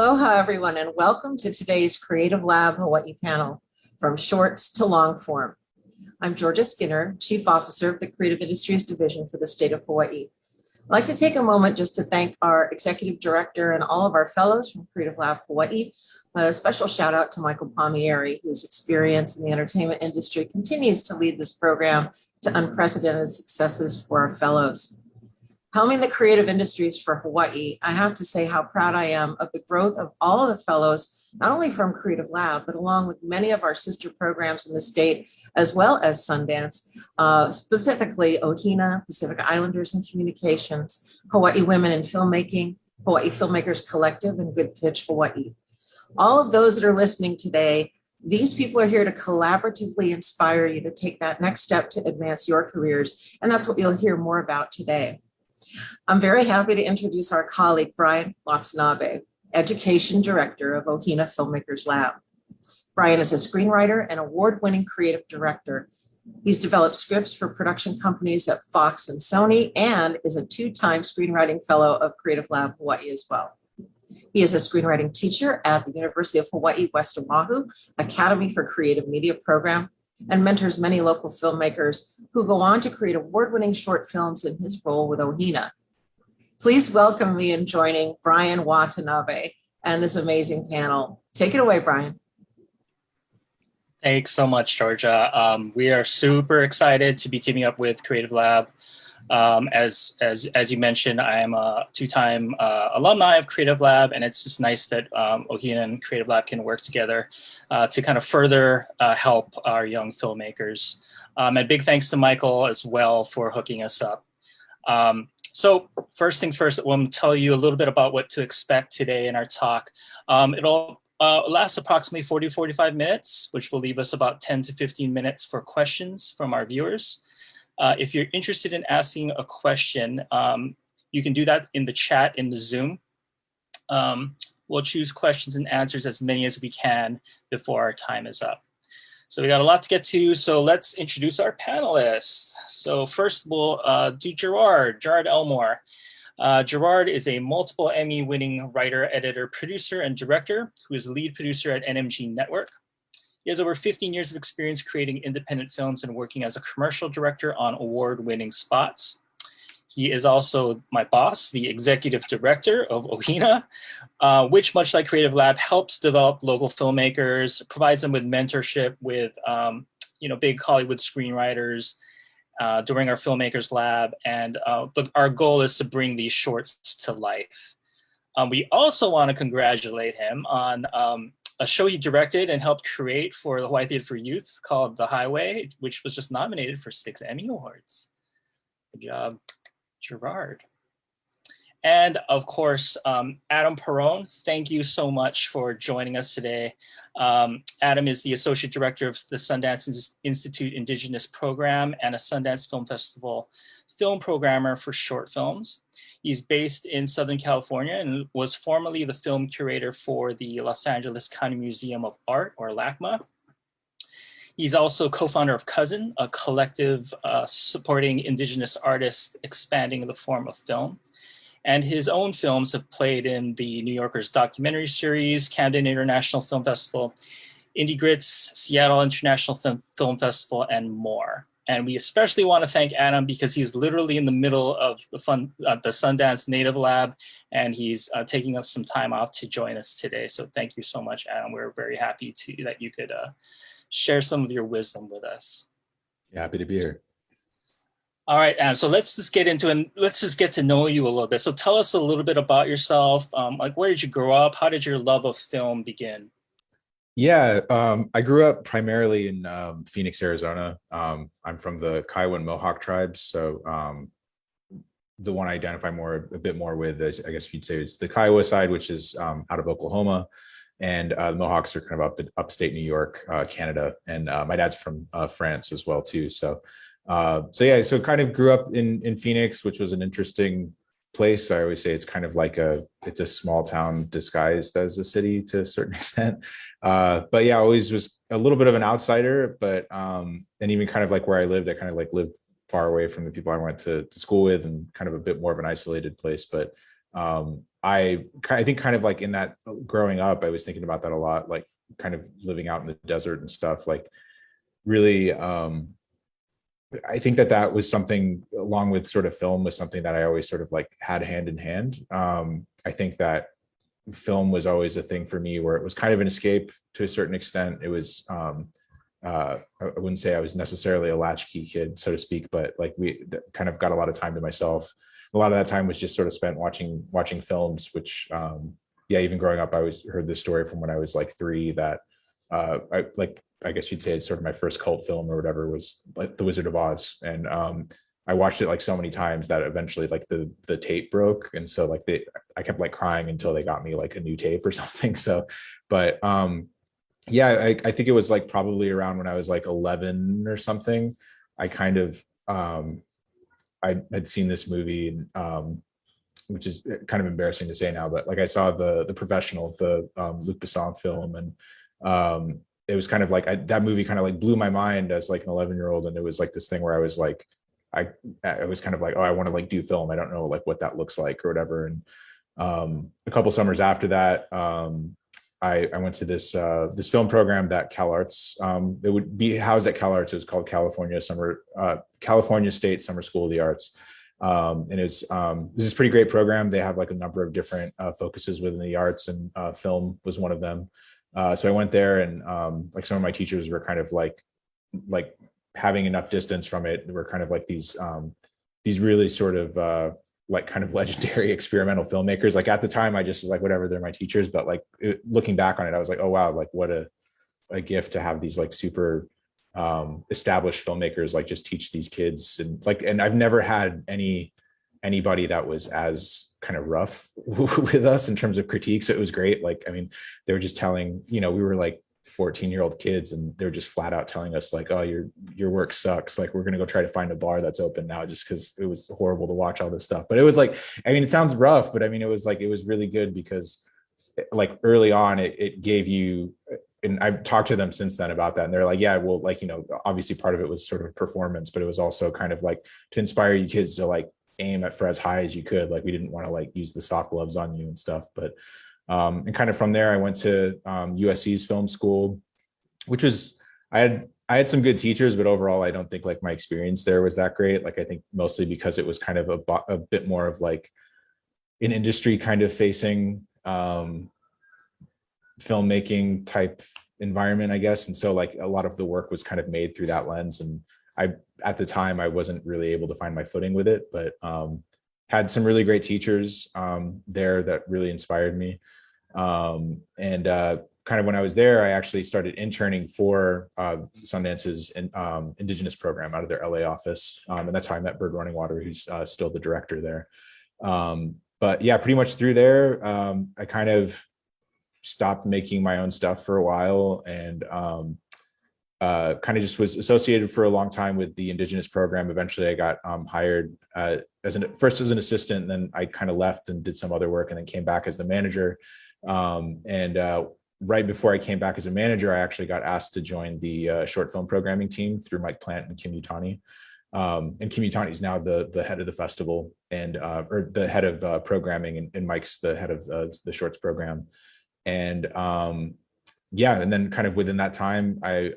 Aloha, everyone, and welcome to today's Creative Lab Hawaii panel, From Shorts to Long Form. I'm Georgia Skinner, Chief Officer of the Creative Industries Division for the state of Hawaii. I'd like to take a moment just to thank our Executive Director and all of our fellows from Creative Lab Hawaii. A special shout out to Michael Palmieri, whose experience in the entertainment industry continues to lead this program to unprecedented successes for our fellows. Helming the creative industries for Hawaii, I have to say how proud I am of the growth of all of the fellows, not only from Creative Lab, but along with many of our sister programs in the state, as well as Sundance, specifically Ohina, Pacific Islanders in Communications, Hawaii Women in Filmmaking, Hawaii Filmmakers Collective, and Good Pitch Hawaii. All of those that are listening today, these people are here to collaboratively inspire you to take that next step to advance your careers, and that's what you'll hear more about today. I'm very happy to introduce our colleague, Brian Watanabe, Education Director of Ohina Filmmakers Lab. Brian is a screenwriter and award-winning creative director. He's developed scripts for production companies at Fox and Sony and is a two-time screenwriting fellow of Creative Lab Hawaii as well. He is a screenwriting teacher at the University of Hawaii West Oahu Academy for Creative Media program and mentors many local filmmakers who go on to create award-winning short films in his role with Ohina. Please welcome me in joining Brian Watanabe and this amazing panel. Take it away, Brian. Thanks so much, Georgia. We are super excited to be teaming up with Creative Lab. As you mentioned, I am a two-time alumni of Creative Lab, and it's just nice that Ohina and Creative Lab can work together to kind of further help our young filmmakers. And big thanks to Michael as well for hooking us up. So first things first, I want to tell you a little bit about what to expect today in our talk. It'll last approximately 40 to 45 minutes, which will leave us about 10 to 15 minutes for questions from our viewers. If you're interested in asking a question, you can do that in the chat in the Zoom. We'll choose questions and answers as many as we can before our time is up. So we got a lot to get to, so let's introduce our panelists. So first we'll do Gerard ELMORE. Gerard is a multiple Emmy-winning writer, editor, producer, and director who is the lead producer at NMG Network. He has over 15 years of experience creating independent films and working as a commercial director on award-winning spots. He is also my boss, the executive director of Ohina, which, much like Creative Lab, helps develop local filmmakers, provides them with mentorship with big Hollywood screenwriters during our Filmmakers Lab. And our goal is to bring these shorts to life. We also want to congratulate him on a show he directed and helped create for the Hawaii Theater for Youth called The Highway, which was just nominated for 6 Emmy Awards. Good job, Gerard. And of course, Adam Perrone, thank you so much for joining us today. Adam is the Associate Director of the Sundance Institute Indigenous program and a Sundance Film Festival film programmer for short films. He's based in Southern California and was formerly the film curator for the Los Angeles County Museum of Art, or LACMA. He's also co-founder of Cousin, a collective supporting Indigenous artists expanding the form of film. And his own films have played in the New Yorker's documentary series, Camden International Film Festival, Indie Grits, Seattle International Film Festival, and more. And we especially want to thank Adam because he's literally in the middle of the Sundance Native Lab, and he's taking up some time off to join us today. So thank you so much, Adam. We're very happy that you could share some of your wisdom with us. Yeah, happy to be here. All right, Adam, so let's just get into it and let's just get to know you a little bit. So tell us a little bit about yourself. Like, where did you grow up? How did your love of film begin? Yeah, I grew up primarily in Phoenix, Arizona. I'm from the Kiowa and Mohawk tribes. So the one I identify a bit more with, is, I guess you'd say, is the Kiowa side, which is out of Oklahoma. And the Mohawks are kind of upstate New York, Canada. And my dad's from France as well, too. So so kind of grew up in Phoenix, which was an interesting place. I always say it's kind of like it's a small town disguised as a city to a certain extent. But yeah, I always was a little bit of an outsider, but and even kind of like where I lived, I kind of like lived far away from the people I went to school with, and kind of a bit more of an isolated place. But I think kind of like in that growing up, I was thinking about that a lot, like kind of living out in the desert and stuff, like really, I think that was something, along with sort of film, was something that I always sort of like had hand in hand. I think that film was always a thing for me where it was kind of an escape to a certain extent. It was, I wouldn't say I was necessarily a latchkey kid, so to speak, but like we kind of got a lot of time to myself. A lot of that time was just sort of spent watching films, which, yeah, even growing up, I always heard this story from when I was like 3 that I guess you'd say it's sort of my first cult film or whatever was like The Wizard of Oz. And I watched it like so many times that eventually like the tape broke. And so like I kept like crying until they got me like a new tape or something. So, but yeah, I think it was like probably around when I was like 11 or something, I kind of, I had seen this movie, which is kind of embarrassing to say now, but like I saw the Professional, the Luc Besson film, and it was kind of like that movie kind of like blew my mind as like an 11-year-old, and it was like this thing where I was like, I was kind of like, oh, I want to like do film. I don't know like what that looks like or whatever. And a couple summers after that, I went to this film program that CalArts, it would be housed at CalArts. It was called California State Summer School of the Arts. And this is a pretty great program. They have like a number of different focuses within the arts, and film was one of them. So I went there, and like some of my teachers were kind of like having enough distance from it. They were kind of like these really sort of like kind of legendary experimental filmmakers. Like at the time, I just was like, whatever, they're my teachers. But like looking back on it, I was like, oh wow, like what a gift to have these like super established filmmakers like just teach these kids. And I've never had anybody that was as kind of rough with us in terms of critique. So it was great. Like, I mean, they were just telling, we were like 14-year-old kids, and they were just flat out telling us like, oh, your work sucks. Like, we're going to go try to find a bar that's open now, just because it was horrible to watch all this stuff. But it was like, I mean, it sounds rough, but I mean, it was really good because like early on it gave you, and I've talked to them since then about that. And they're like, yeah, well, like, obviously part of it was sort of performance, but it was also kind of like to inspire you kids to like aim for as high as you could. Like, we didn't want to like use the soft gloves on you and stuff. But and kind of from there, I went to USC's film school, which was, I had some good teachers, but overall, I don't think like my experience there was that great. Like, I think mostly because it was kind of a bit more of like an industry kind of facing filmmaking type environment, I guess. And so like a lot of the work was kind of made through that lens. And at the time, I wasn't really able to find my footing with it, but had some really great teachers there that really inspired me. And kind of when I was there, I actually started interning for Sundance's Indigenous program out of their LA office. And that's how I met Bird Running Water, who's still the director there. But yeah, pretty much through there, I kind of stopped making my own stuff for a while, and kind of just was associated for a long time with the Indigenous program. Eventually I got hired first as an assistant, and then I kind of left and did some other work, and then came back as the manager. Right before I came back as a manager, I actually got asked to join the short film programming team through Mike Plant and Kim Utani. And Kim Utani is now the head of the festival, and or the head of programming, and Mike's the head of the shorts program. And yeah, and then kind of within that time, I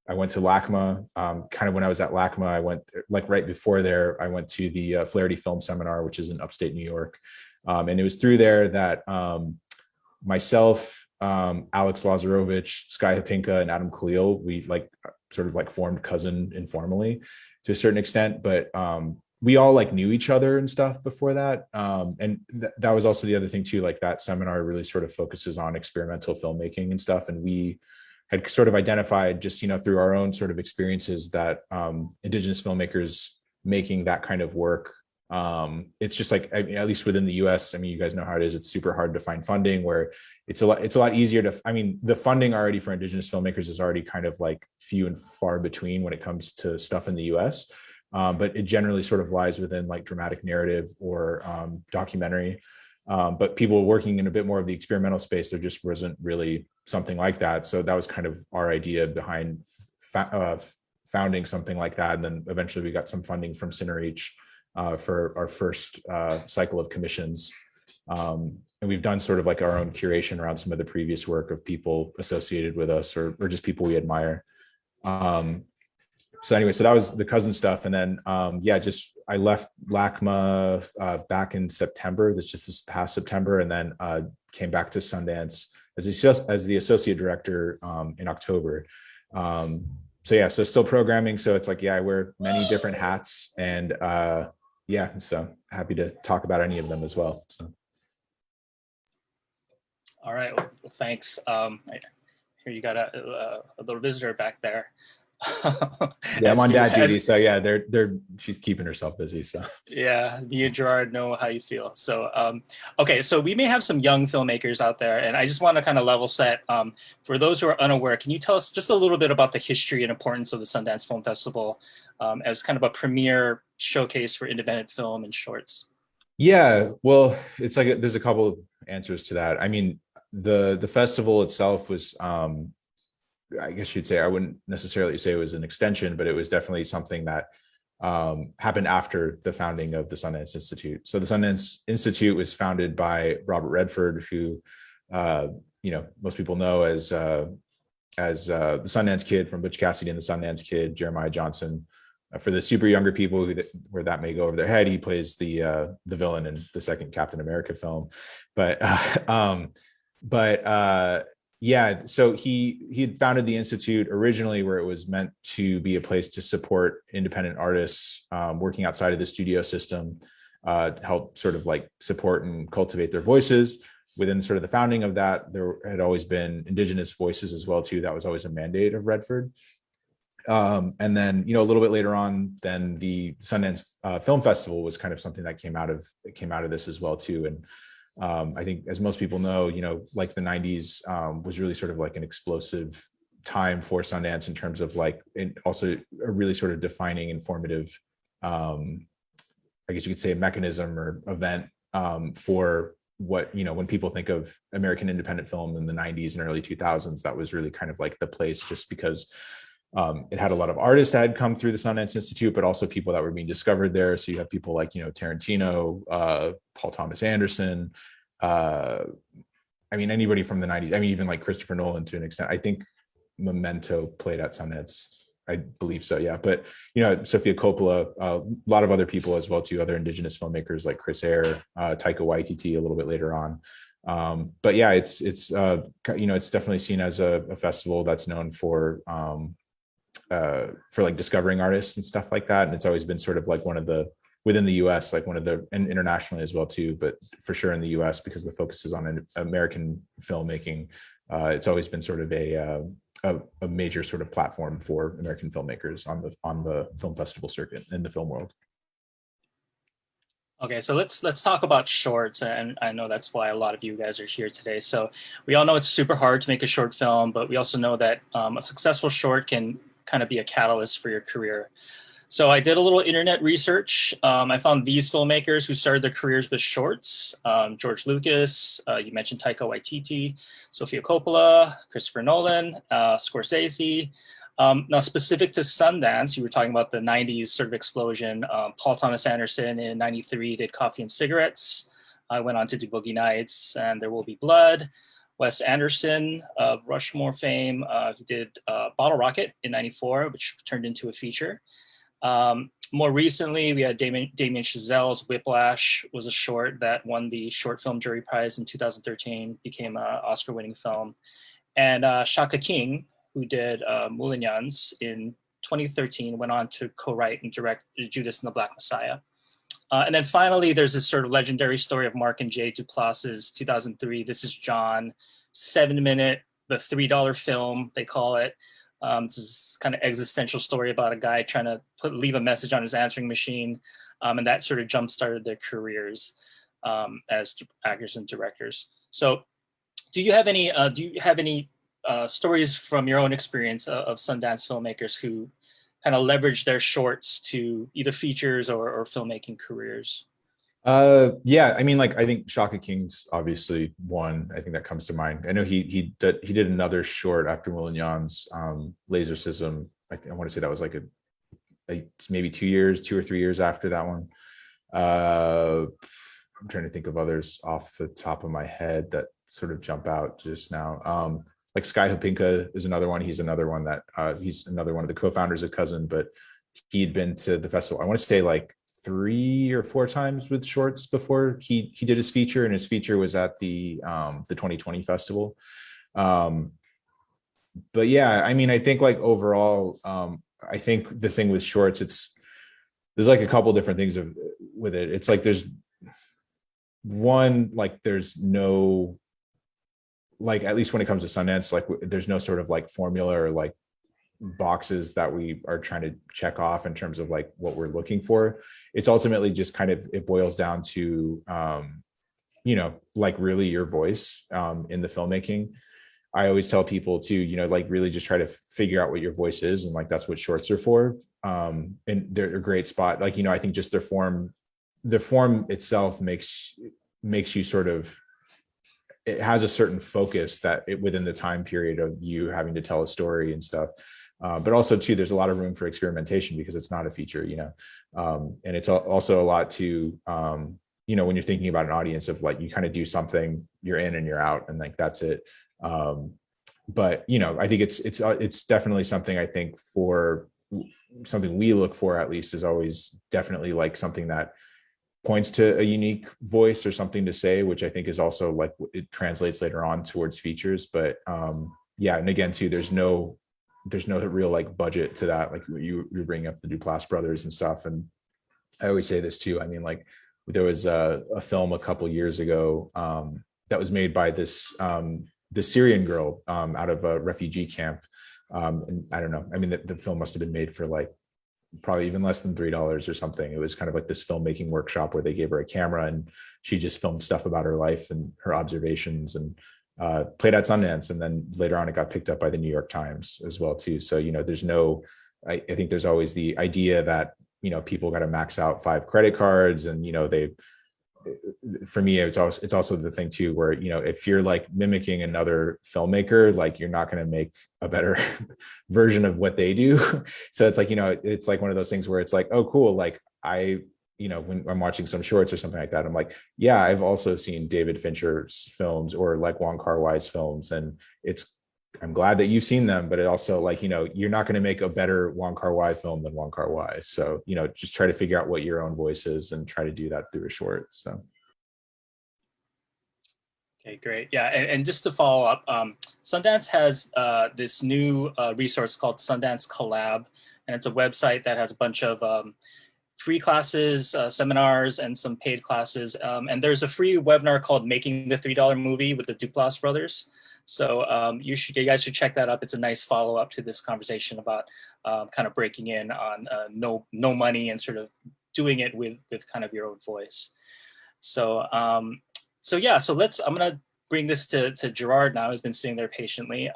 went to LACMA. Kind of when I was at LACMA, I went like right before there, I went to the Flaherty Film Seminar, which is in upstate New York. And it was through there that myself, Alex Lazarovich, Sky Hapinka, and Adam Khalil, we like sort of like formed cousin informally to a certain extent, but we all like knew each other and stuff before that. And that was also the other thing too, like that seminar really sort of focuses on experimental filmmaking and stuff. And we had sort of identified just, through our own sort of experiences that Indigenous filmmakers making that kind of work, it's just like, I mean, at least within the US, I mean, you guys know how it is. It's super hard to find funding, where it's a lot easier to, I mean, the funding already for Indigenous filmmakers is already kind of like few and far between when it comes to stuff in the US. But it generally sort of lies within like dramatic narrative or documentary. But people working in a bit more of the experimental space, there just wasn't really something like that. So that was kind of our idea behind founding something like that. And then eventually we got some funding from Cinereach for our first cycle of commissions. And we've done sort of like our own curation around some of the previous work of people associated with us, or just people we admire. So anyway, so that was the cousin stuff. And then, I left LACMA back in September, that's just this past September, and then came back to Sundance as the associate director in October. So still programming. So it's like, I wear many different hats, and so happy to talk about any of them as well. So. All right, well, thanks. Here you got a little visitor back there. I'm on dad duty, so she's keeping herself busy. So yeah, me and Gerard know how you feel. So okay, so we may have some young filmmakers out there, and I just want to kind of level set. For those who are unaware, can you tell us just a little bit about the history and importance of the Sundance Film Festival as kind of a premier showcase for independent film and shorts? Yeah, well, it's like there's a couple of answers to that. I mean, the festival itself was, I guess you'd say, I wouldn't necessarily say it was an extension, but it was definitely something that happened after the founding of the Sundance Institute. So the Sundance Institute was founded by Robert Redford, who most people know as the Sundance Kid from Butch Cassidy and the Sundance Kid, Jeremiah Johnson. For the super younger people where that may go over their head, he plays the villain in the second Captain America film. So he had founded the Institute originally where it was meant to be a place to support independent artists working outside of the studio system, help sort of like support and cultivate their voices. Within sort of the founding of that, there had always been Indigenous voices as well too. That was always a mandate of Redford. And then, a little bit later on, then the Sundance Film Festival was kind of something that came out of this as well too. And I think, as most people know, like the 90s was really sort of like an explosive time for Sundance in terms of like, and also a really sort of defining, informative, I guess you could say, a mechanism or event for what, when people think of American independent film in the 90s and early 2000s, that was really kind of like the place, just because it had a lot of artists that had come through the Sundance Institute, but also people that were being discovered there. So you have people like, Tarantino, Paul Thomas Anderson. Anybody from the 90s. Even like Christopher Nolan to an extent. I think Memento played at Sundance. I believe so, yeah. But, Sofia Coppola, a lot of other people as well too, other Indigenous filmmakers like Chris Eyre, Taika Waititi a little bit later on. But yeah, it's definitely seen as a festival that's known for like discovering artists and stuff like that. And it's always been sort of like one of the, within the US, like one of the, and internationally as well too, but for sure in the US, because the focus is on American filmmaking, it's always been sort of a major sort of platform for American filmmakers on the film festival circuit in the film world. Okay, so let's talk about shorts, and I know that's why a lot of you guys are here today. So we all know it's super hard to make a short film, but we also know that a successful short can kind of be a catalyst for your career. So I did a little internet research. I found these filmmakers who started their careers with shorts: George Lucas, you mentioned Taika Waititi, Sofia Coppola, Christopher Nolan, Scorsese. Now, specific to Sundance, you were talking about the 90s sort of explosion. Paul Thomas Anderson in 93 did Coffee and Cigarettes. I went on to do Boogie Nights and There Will Be Blood. Wes Anderson of Rushmore fame, he did Bottle Rocket in 94, which turned into a feature. More recently, we had Damien Chazelle's Whiplash was a short that won the Short Film Jury Prize in 2013, became an Oscar-winning film. And Shaka King, who did Moulignans in 2013, went on to co-write and direct Judas and the Black Messiah. And then finally, there's this sort of legendary story of Mark and Jay Duplass's 2003, This Is John, 7-minute, the $3 film, they call it. It's this kind of existential story about a guy trying to leave a message on his answering machine. And that sort of jump-started their careers as actors and directors. So do you have any stories from your own experience of Sundance filmmakers who kind of leverage their shorts to either features or filmmaking careers? I think Shaka King's obviously one. I think that comes to mind. I know he did another short after Moulignans, Lasercism. I want to say that was like maybe 2 or 3 years after that one. I'm trying to think of others off the top of my head that sort of jump out just now. Like Sky Hopinka is another one. He's another one that he's another one of the co-founders of Cousin, but he'd been to the festival, I want to say like 3 or 4 times with shorts before he did his feature, and his feature was at the 2020 festival. But yeah, I mean, I think like overall, I think the thing with shorts, there's like a couple different things with it. It's like there's one, like there's no, like at least when it comes to Sundance, like there's no sort of like formula or like boxes that we are trying to check off in terms of like what we're looking for. It's ultimately just kind of, it boils down to like really your voice in the filmmaking. I always tell people to, like really just try to figure out what your voice is. And like, that's what shorts are for. And they're a great spot. Like, I think just the form itself makes you sort of, it has a certain focus that within the time period of you having to tell a story and stuff. But also too, there's a lot of room for experimentation because it's not a feature, and it's also a lot to, when you're thinking about an audience of like, you kind of do something, you're in and you're out, and like, that's it. But I think it's definitely something, I think for something we look for, at least, is always definitely like something that points to a unique voice or something to say, which I think is also like it translates later on towards features. But yeah, and again too, there's no real like budget to that. Like you bring up the Duplass brothers and stuff, and I always say this too. I mean, like there was a film a couple years ago that was made by this Syrian girl out of a refugee camp, and I don't know. I mean, the film must have been made for like probably even less than $3 or something. It was kind of like this filmmaking workshop where they gave her a camera and she just filmed stuff about her life and her observations, and played at Sundance. And then later on, it got picked up by the New York Times as well too. So, there's I think there's always the idea that, people got to max out 5 credit cards, and, for me, it's also the thing too, where, if you're like mimicking another filmmaker, like you're not going to make a better version of what they do. So it's like, it's like one of those things where it's like, oh, cool. Like when I'm watching some shorts or something like that, I'm like, yeah, I've also seen David Fincher's films or like Wong Kar-wai's films. And I'm glad that you've seen them, but it also like, you're not going to make a better Wong Kar-wai film than Wong Kar-wai. So, just try to figure out what your own voice is and try to do that through a short. So. Okay, great. Yeah, and just to follow up, Sundance has this new resource called Sundance Collab, and it's a website that has a bunch of free classes, seminars, and some paid classes. And there's a free webinar called Making the $3 Movie with the Duplass brothers. So you guys should check that up. It's a nice follow-up to this conversation about kind of breaking in on no money and sort of doing it with kind of your own voice. So yeah, so I'm gonna bring this to Gerard now, who's been sitting there patiently.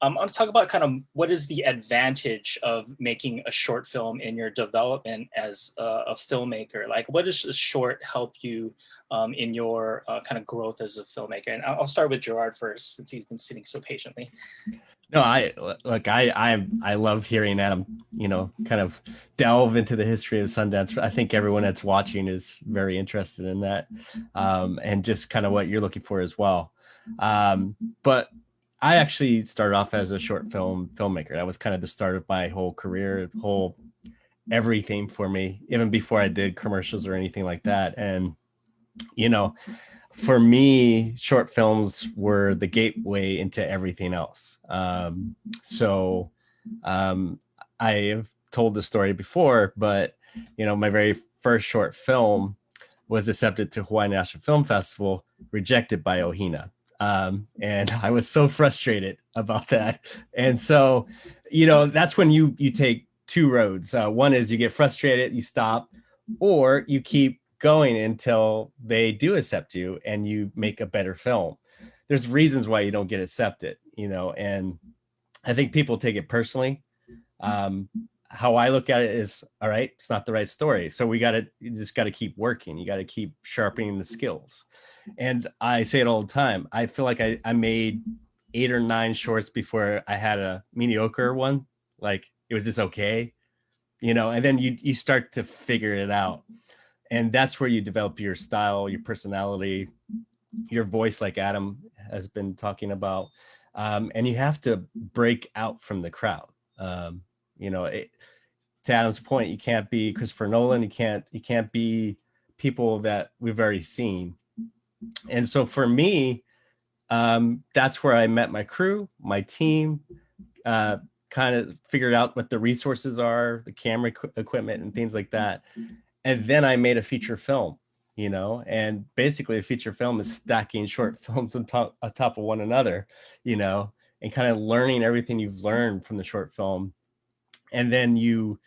I'm going to talk about kind of what is the advantage of making a short film in your development as a filmmaker. Like, what does a short help you in your kind of growth as a filmmaker? And I'll start with Gerard first, since he's been sitting so patiently. No, I love hearing Adam, kind of delve into the history of Sundance. I think everyone that's watching is very interested in that, and just kind of what you're looking for as well. But I actually started off as a short film filmmaker. That was kind of the start of my whole career, everything for me, even before I did commercials or anything like that. And, for me, short films were the gateway into everything else. So I have told the story before, but, my very first short film was accepted to Hawaii National Film Festival, rejected by Ohina. And I was so frustrated about that. And so, that's when you take two roads. One is you get frustrated, you stop, or you keep going until they do accept you and you make a better film. There's reasons why you don't get accepted, and I think people take it personally. How I look at it is, all right, it's not the right story. So you just got to keep working. You got to keep sharpening the skills. And I say it all the time. I feel like I made 8 or 9 shorts before I had a mediocre one. Like, it was just okay, and then you start to figure it out. and that's where you develop your style, your personality, your voice, like Adam has been talking about. And you have to break out from the crowd. You know, to Adam's point, you can't be Christopher Nolan. You can't be people that we've already seen. And so for me, that's where I met my crew, my team, kind of figured out what the resources are, the camera equipment and things like that. And then I made a feature film, you know, and basically a feature film is stacking short films on top of one another, you know, and kind of learning everything you've learned from the short film. And then you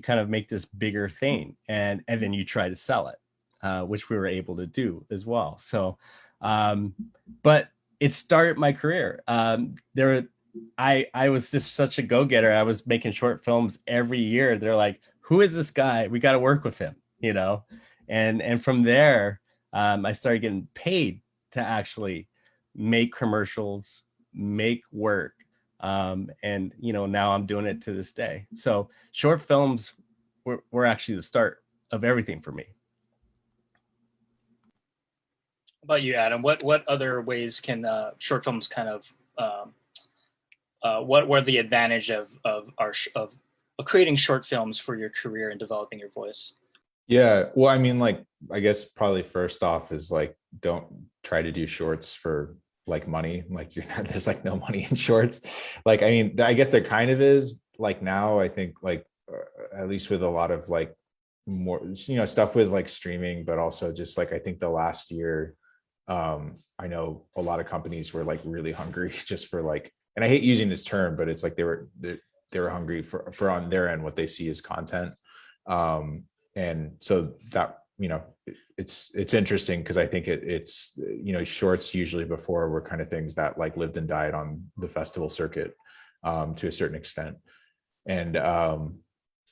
kind of make this bigger thing, and then you try to sell it, which we were able to do as well. So, but it started my career. I was just such a go-getter. I was making short films every year. They're like, who is this guy? We got to work with him, you know? And from there, I started getting paid to actually make commercials, make work. And, you know, now I'm doing it to this day. So short films were actually the start of everything for me. How about you, Adam? What other ways can short films kind of what were the advantage of creating short films for your career and developing your voice? Yeah, well, I mean, like, I guess probably first off is like, don't try to do shorts for like money. Like, you're not, there's like no money in shorts. Like, I mean, I guess there kind of is. Like now, I think like at least with a lot of like more, you know, stuff with like streaming, but also just like I think the last year, I know a lot of companies were like really hungry just for like, and I hate using this term, but it's like they were hungry for on their end what they see as content. And so that, you know, it's interesting because I think it's, you know, shorts usually before were kind of things that like lived and died on the festival circuit to a certain extent. And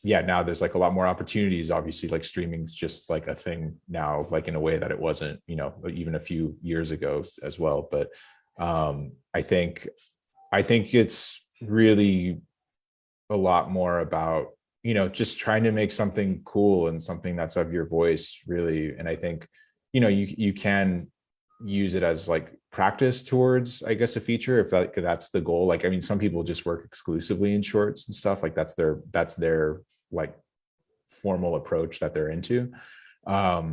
yeah, now there's like a lot more opportunities. Obviously, like streaming's just like a thing now, like in a way that it wasn't, you know, even a few years ago as well. But I think it's really a lot more about, you know, just trying to make something cool and something that's of your voice, really. And I think, you know, you can use it as like practice towards, I guess, a feature if that's the goal. Like, I mean, some people just work exclusively in shorts and stuff like that's their like formal approach that they're into. But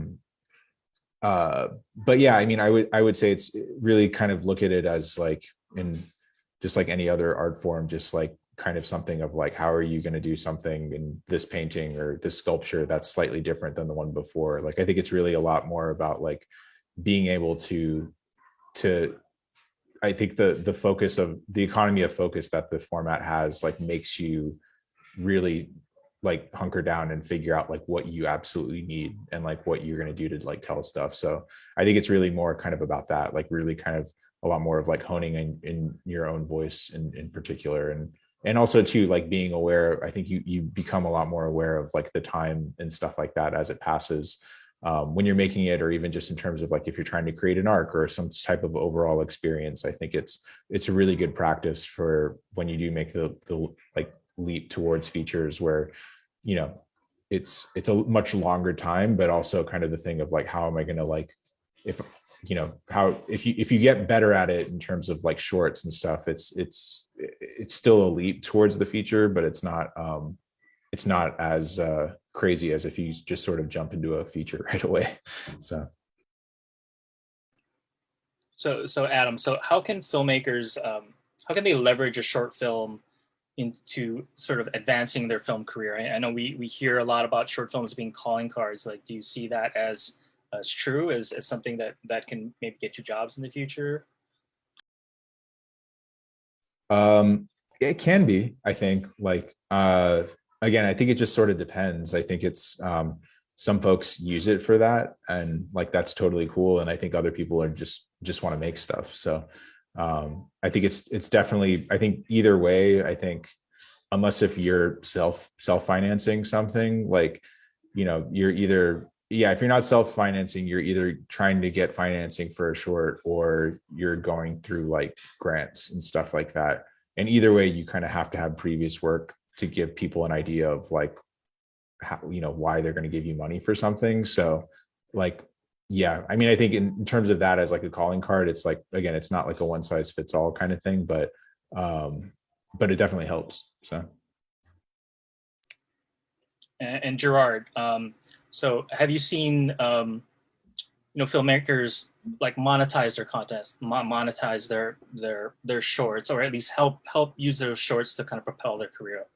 yeah, I mean, I would say it's really kind of look at it as like in just like any other art form, just like kind of something of like, how are you going to do something in this painting or this sculpture that's slightly different than the one before? Like, I think it's really a lot more about like being able to I think the focus of the economy of focus that the format has like makes you really like hunker down and figure out like what you absolutely need and like what you're going to do to like tell stuff. So I think it's really more kind of about that, like really kind of a lot more of like honing in your own voice in particular. And also too, like being aware, I think you become a lot more aware of like the time and stuff like that as it passes when you're making it, or even just in terms of like if you're trying to create an arc or some type of overall experience. I think it's a really good practice for when you do make the like leap towards features where, you know, it's a much longer time, but also kind of the thing of like, how am I going to like, if you know, how if you get better at it in terms of like shorts and stuff, it's still a leap towards the feature, but it's not as crazy as if you just sort of jump into a feature right away. So Adam, so how can filmmakers how can they leverage a short film into sort of advancing their film career? I know we hear a lot about short films being calling cards. Like, do you see that as true, as something that can maybe get you jobs in the future? It can be, I think, like again, I think it just sort of depends. I think it's some folks use it for that, and like that's totally cool. And I think other people are just want to make stuff. So I think it's definitely, I think either way, I think unless if you're self-financing something, like, you know, you're either, yeah, if you're not self-financing, you're either trying to get financing for a short or you're going through like grants and stuff like that. And either way, you kind of have to have previous work to give people an idea of like how, why they're going to give you money for something. So like, yeah, I mean, I think in terms of that as like a calling card, it's like, again, it's not like a one size fits all kind of thing, but it definitely helps. So. And Gerard, so have you seen filmmakers like monetize their content, monetize their shorts, or at least help use those shorts to kind of propel their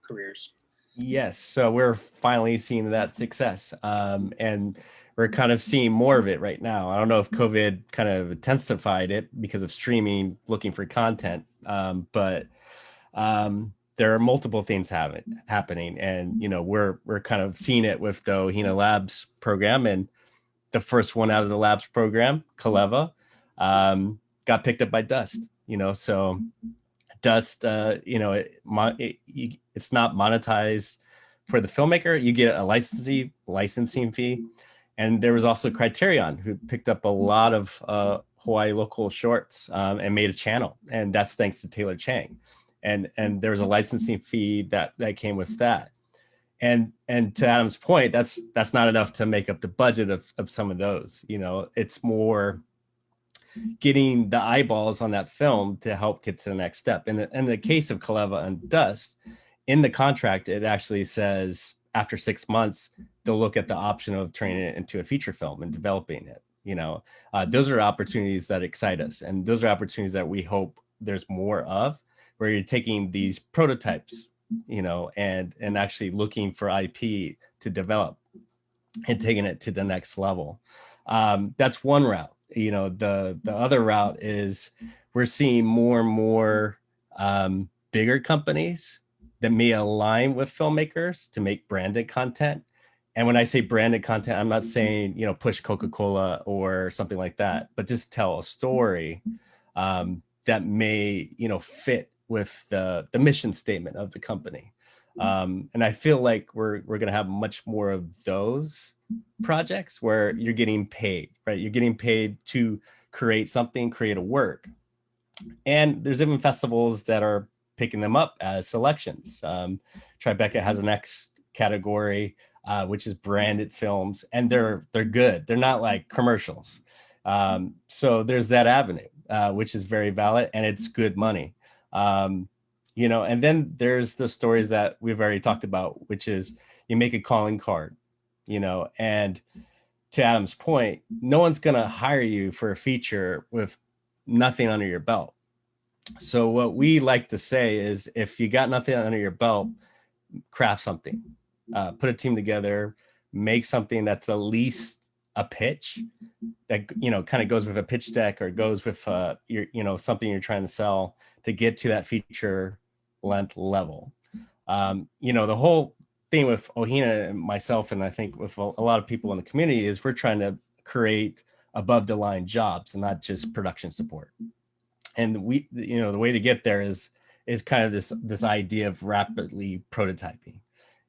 careers? Yes, so we're finally seeing that success, and we're kind of seeing more of it right now. I don't know if COVID kind of intensified it because of streaming, looking for content, but there are multiple things happening, and we're kind of seeing it with the Ohina Labs program, and the first one out of the Labs program, Kaleva, got picked up by Dust. So Dust, it's not monetized for the filmmaker. You get a licensing fee, and there was also Criterion, who picked up a lot of Hawaii local shorts and made a channel, and that's thanks to Taylor Chang, and there was a licensing fee that came with that. And to Adam's point, that's not enough to make up the budget of some of those. It's more getting the eyeballs on that film to help get to the next step. In the case of Kaleva and Dust, in the contract, it actually says after 6 months, they'll look at the option of turning it into a feature film and developing it. Those are opportunities that excite us. And those are opportunities that we hope there's more of, where you're taking these prototypes, and actually looking for IP to develop and taking it to the next level. That's one route. The other route is we're seeing more and more bigger companies that may align with filmmakers to make branded content. And when I say branded content, I'm not saying, push Coca-Cola or something like that, but just tell a story that may, fit with the mission statement of the company. And I feel like we're going to have much more of those projects where you're getting paid, right? You're getting paid to create something, create a work. And there's even festivals that are picking them up as selections. Tribeca has an X category, which is branded films, and they're good. They're not like commercials. So there's that avenue, which is very valid, and it's good money. And then there's the stories that we've already talked about, which is you make a calling card, and to Adam's point, no one's going to hire you for a feature with nothing under your belt. So what we like to say is, if you got nothing under your belt, craft something, put a team together, make something that's at least a pitch that, kind of goes with a pitch deck, or goes with, something you're trying to sell to get to that feature length level. The whole thing with Ohina and myself, and I think with a lot of people in the community, is we're trying to create above the line jobs and not just production support. And we, the way to get there is kind of this idea of rapidly prototyping.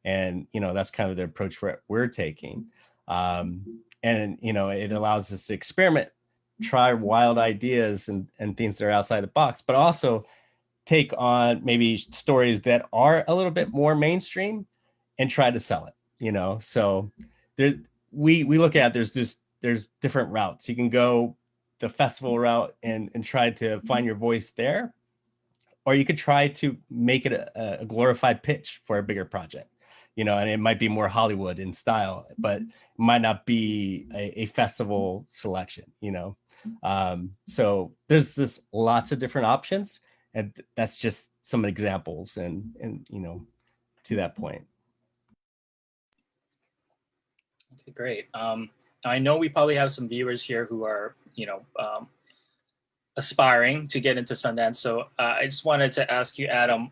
And, that's kind of the approach we're taking. And, it allows us to experiment, try wild ideas and things that are outside the box, but also take on maybe stories that are a little bit more mainstream and try to sell it, so there, we look at, there's different routes. You can go the festival route and try to find your voice there, or you could try to make it a glorified pitch for a bigger project, and it might be more Hollywood in style, but it might not be a festival selection, so there's just lots of different options, and that's just some examples and to that point. Okay, great. I know we probably have some viewers here who are, aspiring to get into Sundance. So I just wanted to ask you, Adam,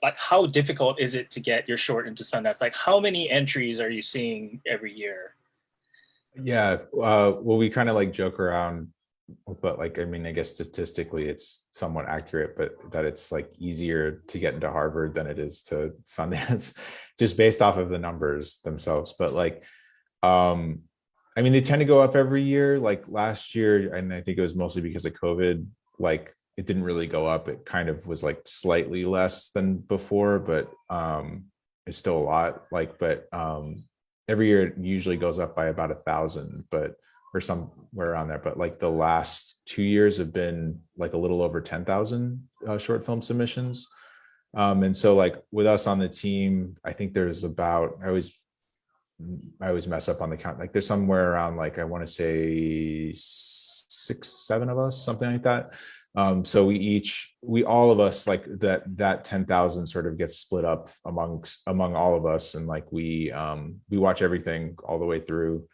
like, how difficult is it to get your short into Sundance? Like, how many entries are you seeing every year? Yeah, well, we kind of like joke around, but like, I mean, I guess statistically it's somewhat accurate, but that it's like easier to get into Harvard than it is to Sundance, just based off of the numbers themselves. But like, I mean, they tend to go up every year. Like last year, and I think it was mostly because of COVID, like it didn't really go up. It kind of was like slightly less than before, but still a lot, like, but every year it usually goes up by about 1,000, but or somewhere around there. But like the last 2 years have been like a little over 10,000 short film submissions. And so like with us on the team, I think there's about, I always mess up on the count. Like there's somewhere around, like, I want to say 6, 7 of us, something like that. So we all of us, like that 10,000 sort of gets split up among all of us. And like, we watch everything all the way through.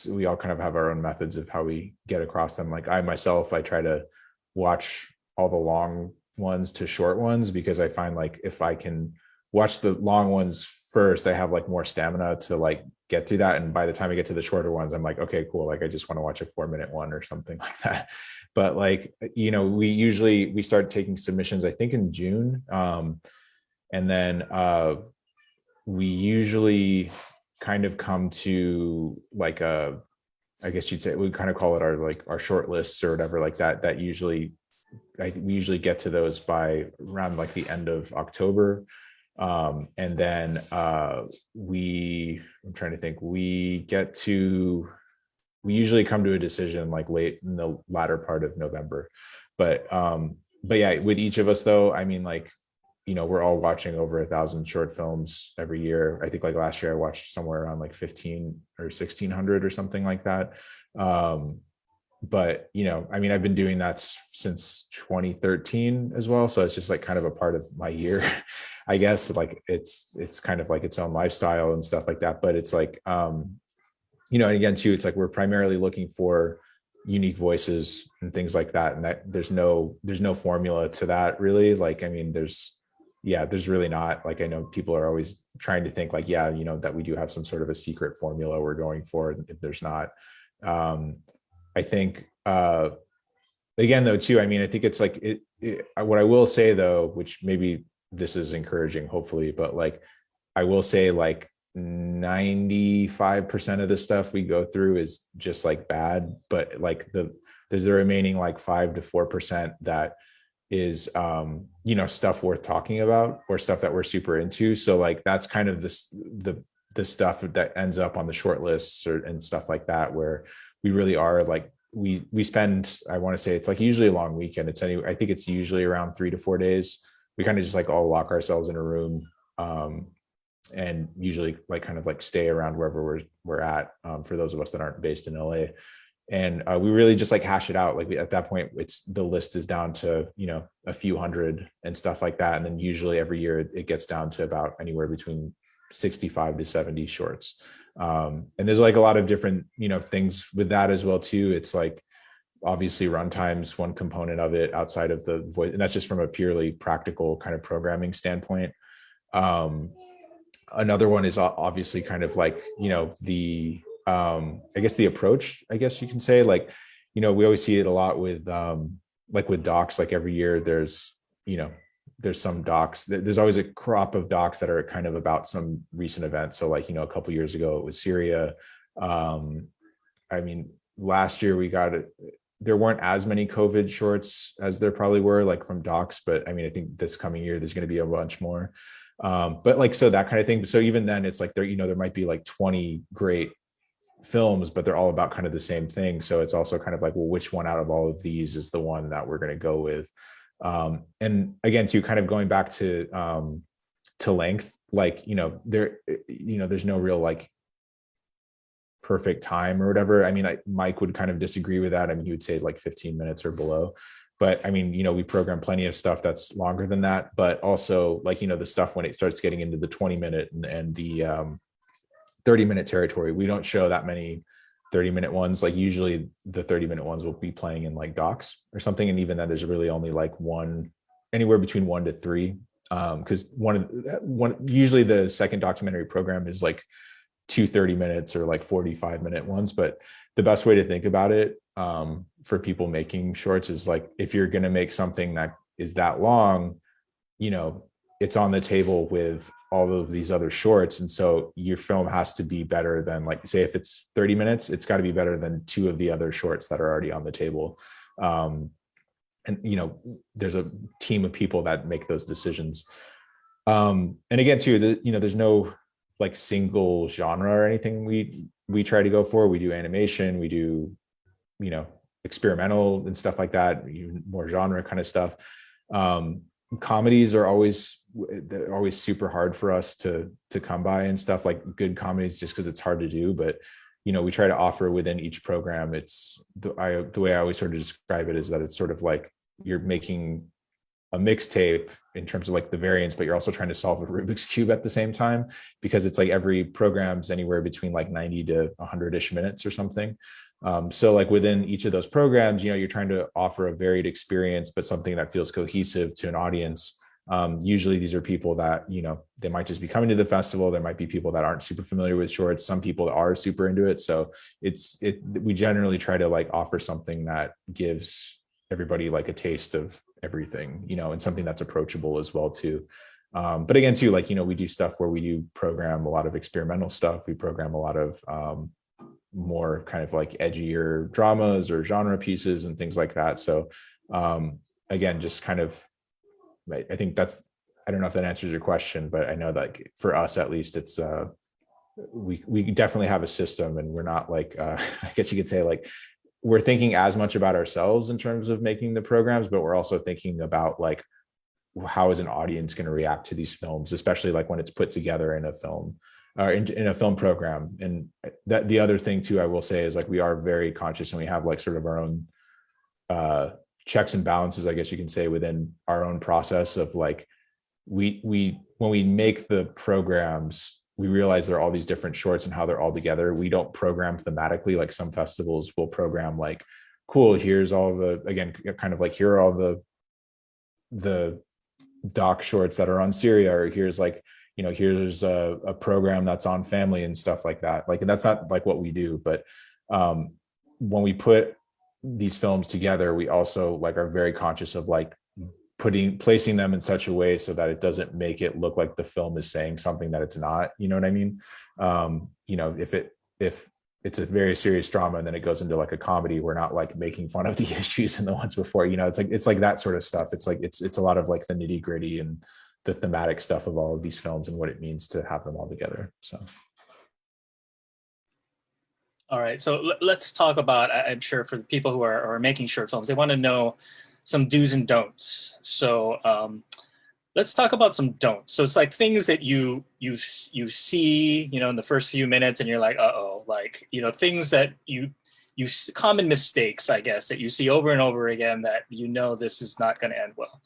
We all kind of have our own methods of how we get across them. Like I try to watch all the long ones to short ones, because I find like if I can watch the long ones first, I have like more stamina to like get through that. And by the time I get to the shorter ones, I'm like, okay, cool. Like I just want to watch a 4-minute one or something like that. But like, we start taking submissions, I think in June. And then we usually kind of come to like I guess you'd say, we kind of call it our short lists or whatever like that. That we usually get to those by around like the end of October. And then I'm trying to think, we usually come to a decision like late in the latter part of November. But yeah, with each of us though, I mean, like, we're all watching over 1,000 short films every year. I think like last year I watched somewhere around like 15 or 1,600 or something like that. But I mean, I've been doing that since 2013 as well. So it's just like kind of a part of my year, I guess. Like it's kind of like its own lifestyle and stuff like that. But it's like, and again too, it's like we're primarily looking for unique voices and things like that. And that there's no formula to that really. Like, I mean, there's really not. Like, I know people are always trying to think like, that we do have some sort of a secret formula we're going for. If there's not, I think, again, though, too, I mean, I think it's like, what I will say though, which maybe this is encouraging, hopefully, but like, I will say like 95% of the stuff we go through is just like bad, but like there's the remaining like 5 to 4% that is stuff worth talking about or stuff that we're super into. So like that's kind of the stuff that ends up on the short lists and stuff like that, where we really are like we spend, I want to say it's like usually a long weekend. I think it's usually around 3 to 4 days. We kind of just like all lock ourselves in a room and usually like kind of like stay around wherever we're at, for those of us that aren't based in LA. And we really just like hash it out. Like at that point, the list is down to, a few hundred and stuff like that. And then usually every year it gets down to about anywhere between 65 to 70 shorts. And there's like a lot of different, things with that as well too. It's like, obviously runtime's one component of it outside of the voice. And that's just from a purely practical kind of programming standpoint. Another one is obviously kind of like, I guess the approach, I guess you can say, like, we always see it a lot with like with docs. Like every year there's some docs, there's always a crop of docs that are kind of about some recent event. So like, a couple years ago it was Syria. I mean, last year there weren't as many COVID shorts as there probably were like from docs, but I mean, I think this coming year there's going to be a bunch more. But like, so that kind of thing. So even then it's like there might be like 20 great films, but they're all about kind of the same thing. So it's also kind of like, well, which one out of all of these is the one that we're going to go with? And again, too, kind of going back to length, like, there's no real like perfect time or whatever. I mean, Mike would kind of disagree with that. I mean, he would say like 15 minutes or below. But I mean, we program plenty of stuff that's longer than that, but also like, the stuff when it starts getting into the 20-minute and the 30-minute territory, we don't show that many 30-minute ones. Like usually the 30-minute ones will be playing in like docs or something. And even then there's really only like anywhere between 1 to 3. Because usually the second documentary program is like 2 30-minute or like 45-minute ones. But the best way to think about it for people making shorts is like, if you're going to make something that is that long, it's on the table with all of these other shorts. And so your film has to be better than, like, say if it's 30 minutes, it's got to be better than 2 of the other shorts that are already on the table. And, there's a team of people that make those decisions. And again, too, there's no like single genre or anything we try to go for. We do animation, we do, experimental and stuff like that, even more genre kind of stuff. Comedies are always super hard for us to come by and stuff, like good comedies, just because it's hard to do. But we try to offer within each program. It's the way I always sort of describe it is that it's sort of like you're making a mixtape in terms of like the variants, but you're also trying to solve a Rubik's Cube at the same time, because it's like every program's anywhere between like 90 to 100-ish minutes or something. So like within each of those programs, you're trying to offer a varied experience, but something that feels cohesive to an audience. Usually these are people that, they might just be coming to the festival. There might be people that aren't super familiar with shorts, some people that are super into it. So we generally try to like offer something that gives everybody like a taste of everything, and something that's approachable as well too. But again too, like, we do stuff where we do program a lot of experimental stuff. We program a lot of more kind of like edgier dramas or genre pieces and things like that. So again, just kind of, I think I don't know if that answers your question, but I know that for us at least, it's we definitely have a system, and we're not like I guess you could say like we're thinking as much about ourselves in terms of making the programs, but we're also thinking about like how is an audience going to react to these films, especially like when it's put together in a film or in a film program. And that the other thing too, I will say, is like we are very conscious, and we have like sort of our own checks and balances, I guess you can say, within our own process of like we when we make the programs, we realize there are all these different shorts and how they're all together. We don't program thematically like some festivals will program like, cool, here's all the, again, kind of like, here are all the doc shorts that are on Syria, or here's like, here's a program that's on family and stuff like that. Like, and that's not like what we do. But when we put these films together, we also like are very conscious of like placing them in such a way so that it doesn't make it look like the film is saying something that it's not. You know what I mean? If it's a very serious drama and then it goes into like a comedy, we're not like making fun of the issues and the ones before. It's like that sort of stuff. It's like it's a lot of like the nitty gritty and the thematic stuff of all of these films and what it means to have them all together. So. All right, so let's talk about, I'm sure for the people who are making short films, they want to know some do's and don'ts. So let's talk about some don'ts. So it's like things that you see, in the first few minutes, and you're like, uh-oh, like, things that you common mistakes, I guess, that you see over and over again that this is not going to end well.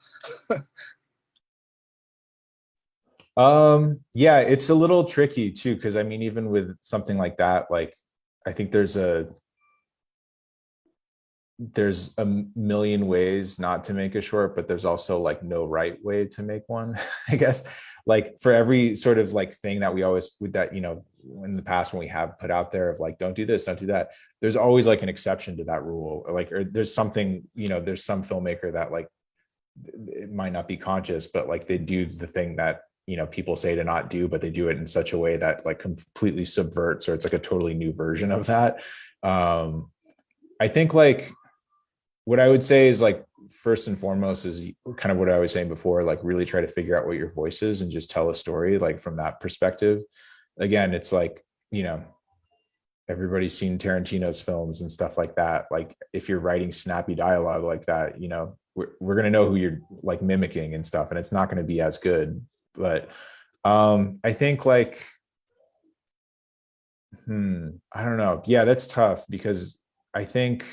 Yeah, it's a little tricky too, because I mean, even with something like that, like I think there's a million ways not to make a short, but there's also like no right way to make one. I guess like for every sort of like thing that we always with that, in the past when we have put out there of like, don't do this, don't do that, there's always like an exception to that rule. Like, or there's something, there's some filmmaker that like, it might not be conscious, but like they do the thing that, people say to not do, but they do it in such a way that like completely subverts, or it's like a totally new version of that. I think like, what I would say is like, first and foremost is kind of what I was saying before, like really try to figure out what your voice is and just tell a story like from that perspective. Again, it's like, everybody's seen Tarantino's films and stuff like that. Like if you're writing snappy dialogue like that, we're going to know who you're like mimicking and stuff, and it's not going to be as good. But I think like, I don't know. Yeah, that's tough, because I think,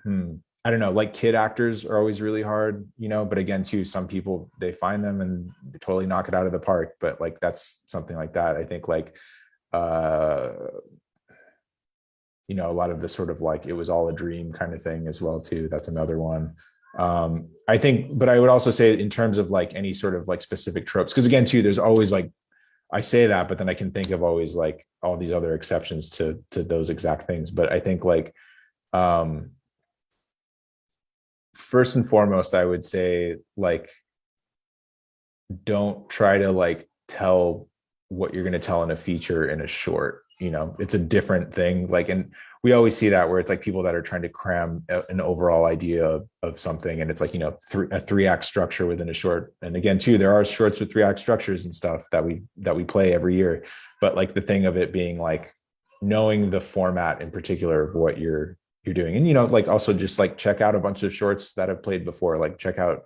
I don't know, like kid actors are always really hard, but again, too, some people, they find them and they totally knock it out of the park. But like, that's something like that. I think like, a lot of the sort of like, it was all a dream kind of thing as well, too. That's another one. I think, but I would also say in terms of like any sort of like specific tropes, because again, too, there's always like, I say that, but then I can think of always like all these other exceptions to those exact things. But I think like, first and foremost, I would say like, don't try to like tell what you're going to tell in a feature in a short. you know, it's a different thing. Like, and we always see that where it's like people that are trying to cram an overall idea of something, and it's like, you know, a 3-act structure within a short. And again, too, there are shorts with 3-act structures and stuff that we play every year. But like the thing of it being like knowing the format in particular of what you're doing, and, you know, like also just like check out a bunch of shorts that I've played before, like check out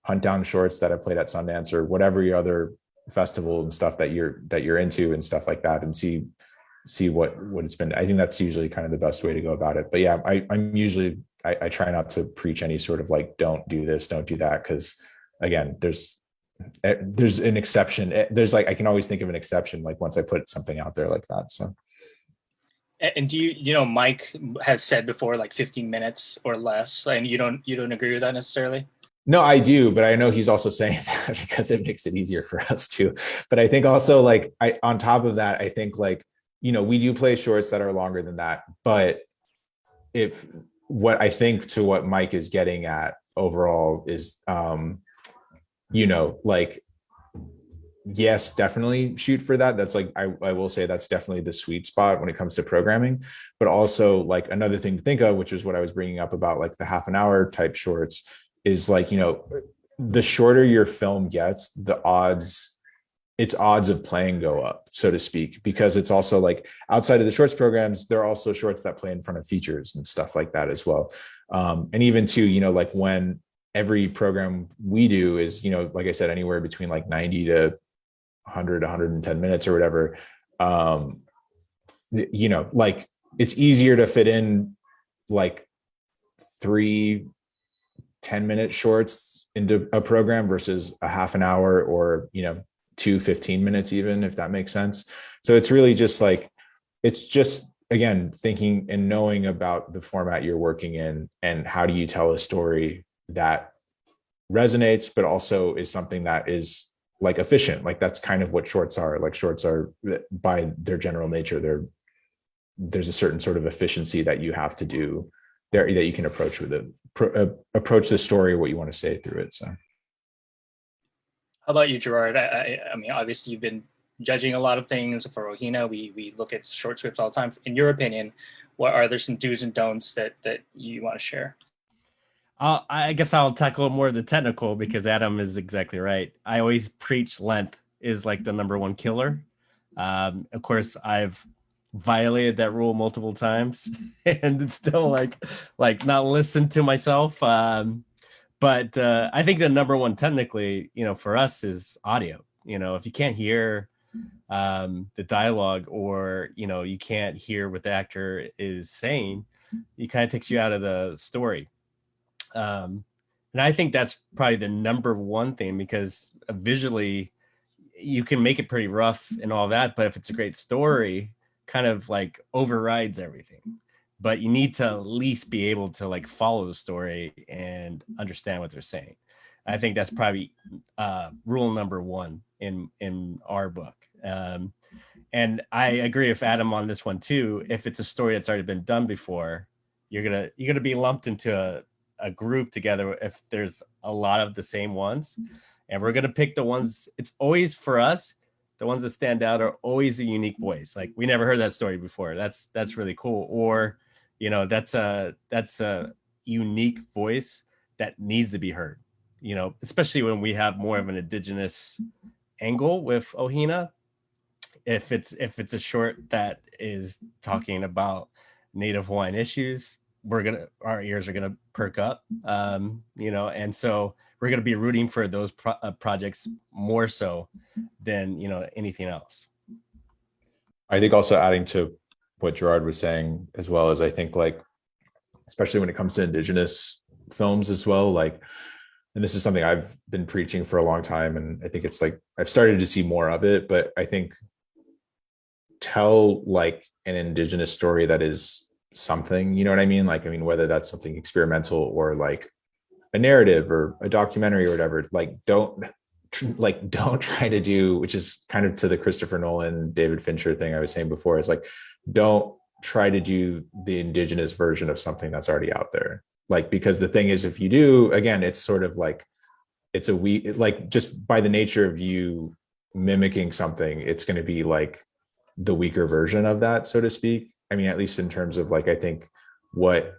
hunt down shorts that I played at Sundance or whatever your other festival and stuff that you're into and stuff like that, and see what it's been. I think that's usually kind of the best way to go about it. But yeah, I try not to preach any sort of like, don't do this, don't do that. Cause again, there's an exception. There's like, I can always think of an exception, like once I put something out there like that. So. And do you know, Mike has said before, like 15 minutes or less, and you don't agree with that necessarily? No, I do, but I know he's also saying that because it makes it easier for us too. But I think also like on top of that, I think like, you know, we do play shorts that are longer than that. But if what I think to what Mike is getting at overall is, you know, like, yes, definitely shoot for that. That's like, I will say that's definitely the sweet spot when it comes to programming. But also like another thing to think of, which is what I was bringing up about like the half an hour type shorts, is like, you know, the shorter your film gets, its odds of playing go up, so to speak, because it's also like outside of the shorts programs, there are also shorts that play in front of features and stuff like that as well. And even too, you know, like when every program we do is, you know, like I said, anywhere between like 90 to 100, 110 minutes or whatever, you know, like it's easier to fit in like 3 10-minute shorts into a program versus a half an hour, or, you know, 2 15 minutes, even, if that makes sense. So it's really just like, it's just, again, thinking and knowing about the format you're working in and how do you tell a story that resonates, but also is something that is like efficient. Like that's kind of what shorts are. Like shorts are, by their general nature, there's a certain sort of efficiency that you have to do there, that you can approach with it, approach the story, what you want to say through it. So how about you, Gerard? I mean, obviously you've been judging a lot of things for Ohina. We look at short scripts all the time. In your opinion, what are there some do's and don'ts that you want to share? I guess I'll tackle more of the technical, because Adam is exactly right. I always preach length is like the #1 killer. Of course, I've violated that rule multiple times and it's still like not listened to myself. But I think the #1 technically, you know, for us is audio. You know, if you can't hear the dialogue, or, you know, you can't hear what the actor is saying, it kind of takes you out of the story. And I think that's probably the #1 thing, because visually you can make it pretty rough and all that, but if it's a great story, kind of like overrides everything. But you need to at least be able to like follow the story and understand what they're saying. I think that's probably rule #1 in our book. And I agree with Adam on this one too. If it's a story that's already been done before, you're gonna be lumped into a group together if there's a lot of the same ones, and we're gonna pick the ones. It's always, for us, the ones that stand out are always a unique voice. Like, we never heard that story before. That's really cool. Or, you know, that's a unique voice that needs to be heard. You know, especially when we have more of an Indigenous angle with Ohina. If it's a short that is talking about Native Hawaiian issues, our ears are gonna perk up. You know, and so we're gonna be rooting for those projects more so than, you know, anything else. I think also adding to what Gerard was saying, as well as, I think, like, especially when it comes to Indigenous films as well, like, and this is something I've been preaching for a long time, and I think it's like I've started to see more of it, but I think tell like an Indigenous story that is something, you know what I mean? Like, I mean, whether that's something experimental or like a narrative or a documentary or whatever, like don't try to do, which is kind of to the Christopher Nolan, David Fincher thing I was saying before, is like, don't try to do the Indigenous version of something that's already out there. Like, because the thing is, if you do, again, it's sort of like, it's like, just by the nature of you mimicking something, it's going to be like the weaker version of that, so to speak. I mean, at least in terms of like, I think what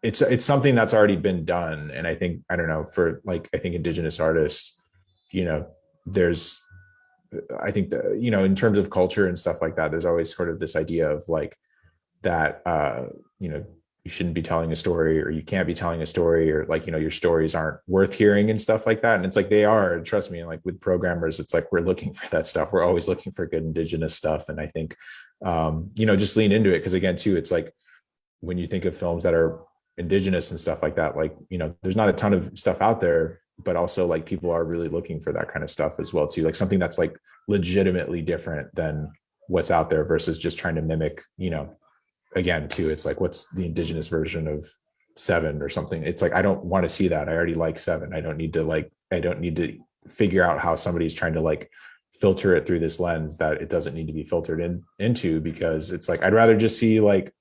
it's something that's already been done. And I think, I don't know, for like, I think Indigenous artists, you know, there's, I think that, you know, in terms of culture and stuff like that, there's always sort of this idea of like that, you know, you shouldn't be telling a story, or you can't be telling a story, or like, you know, your stories aren't worth hearing and stuff like that. And it's like, they are, trust me. And like with programmers, it's like, we're looking for that stuff. We're always looking for good Indigenous stuff. And I think, you know, just lean into it. Cause again, too, it's like, when you think of films that are Indigenous and stuff like that, like, you know, there's not a ton of stuff out there, but also like people are really looking for that kind of stuff as well too, like something that's like legitimately different than what's out there versus just trying to mimic, you know, again too, it's like, what's the Indigenous version of Seven or something? It's like, I don't want to see that. I already like Seven. I don't need to figure out how somebody's trying to like filter it through this lens that it doesn't need to be filtered into, because it's like, I'd rather just see like,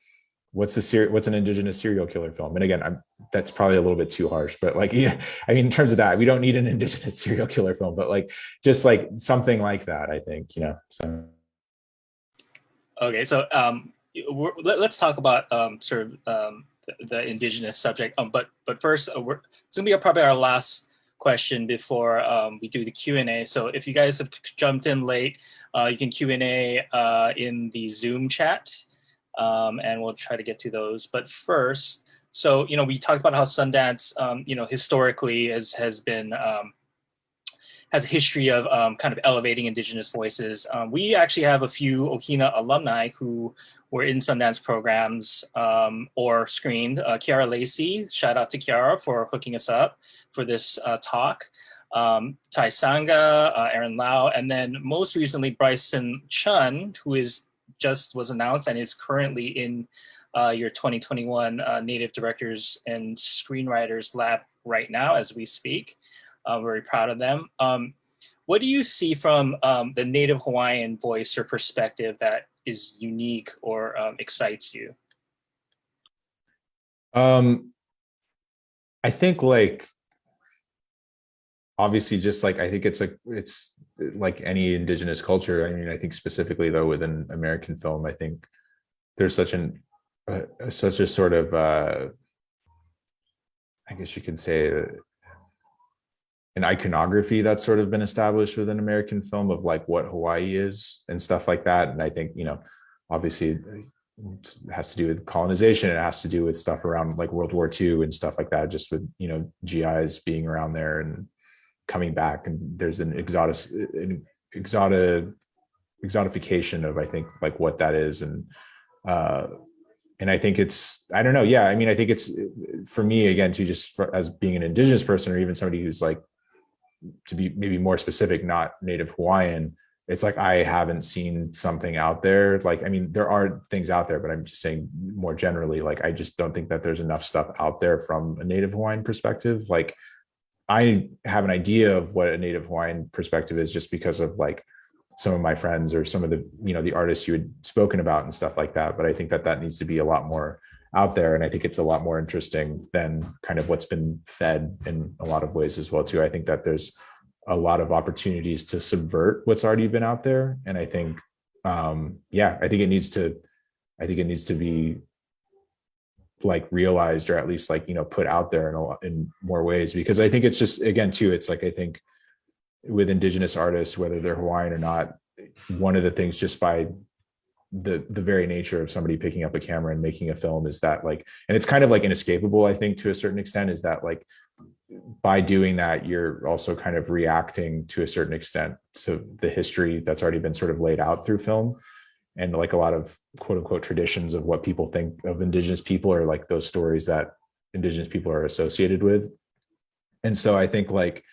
what's an Indigenous serial killer film? And again, that's probably a little bit too harsh, but like, yeah, I mean, in terms of that, we don't need an Indigenous serial killer film, but like, just like something like that, I think, you know, so. Okay. So, let's talk about the Indigenous subject. But first, it's gonna be probably our last question before we do the Q&A. So if you guys have jumped in late, you can Q&A in the Zoom chat, and we'll try to get to those. But first, so you know, we talked about how Sundance, you know, historically has a history of kind of elevating Indigenous voices. We actually have a few Ohina alumni who were in Sundance programs or screened. Kiara Lacey, shout out to Kiara for hooking us up for this talk. Tai Sanga, Aaron Lau, and then most recently Bryson Chun, who was announced and is currently in your 2021 Native Directors and Screenwriters Lab right now as we speak. Very proud of them. What do you see from the Native Hawaiian voice or perspective that is unique or excites you? I think like, obviously just like, I think it's like any Indigenous culture. I mean, I think specifically though, within American film, I think there's such a sort of, I guess you could say, an iconography that's sort of been established within American film of like what Hawaii is and stuff like that. And I think, you know, obviously it has to do with colonization. It has to do with stuff around like World War II and stuff like that, just with, you know, GIs being around there and coming back. And there's an exotification of, I think, like what that is. And I think it's, I don't know. Yeah. I mean, I think it's, for me, again, to just as being an Indigenous person, or even somebody who's like, to be maybe more specific, not Native Hawaiian, it's like, I haven't seen something out there. Like, I mean, there are things out there, but I'm just saying more generally, like, I just don't think that there's enough stuff out there from a Native Hawaiian perspective. Like, I have an idea of what a Native Hawaiian perspective is just because of like some of my friends or some of the, you know, the artists you had spoken about and stuff like that. But I think that needs to be a lot more out there. And I think it's a lot more interesting than kind of what's been fed in a lot of ways as well too. I think that there's a lot of opportunities to subvert what's already been out there. And I think, yeah, I think it needs to be like realized, or at least like, you know, put out there in more ways, because I think it's just, again, too, it's like, I think with Indigenous artists, whether they're Hawaiian or not, one of the things just by the very nature of somebody picking up a camera and making a film is that like, and it's kind of like inescapable, I think, to a certain extent, is that like, by doing that, you're also kind of reacting to a certain extent to the history that's already been sort of laid out through film. And like a lot of quote unquote traditions of what people think of Indigenous people are like those stories that Indigenous people are associated with. And so I think like,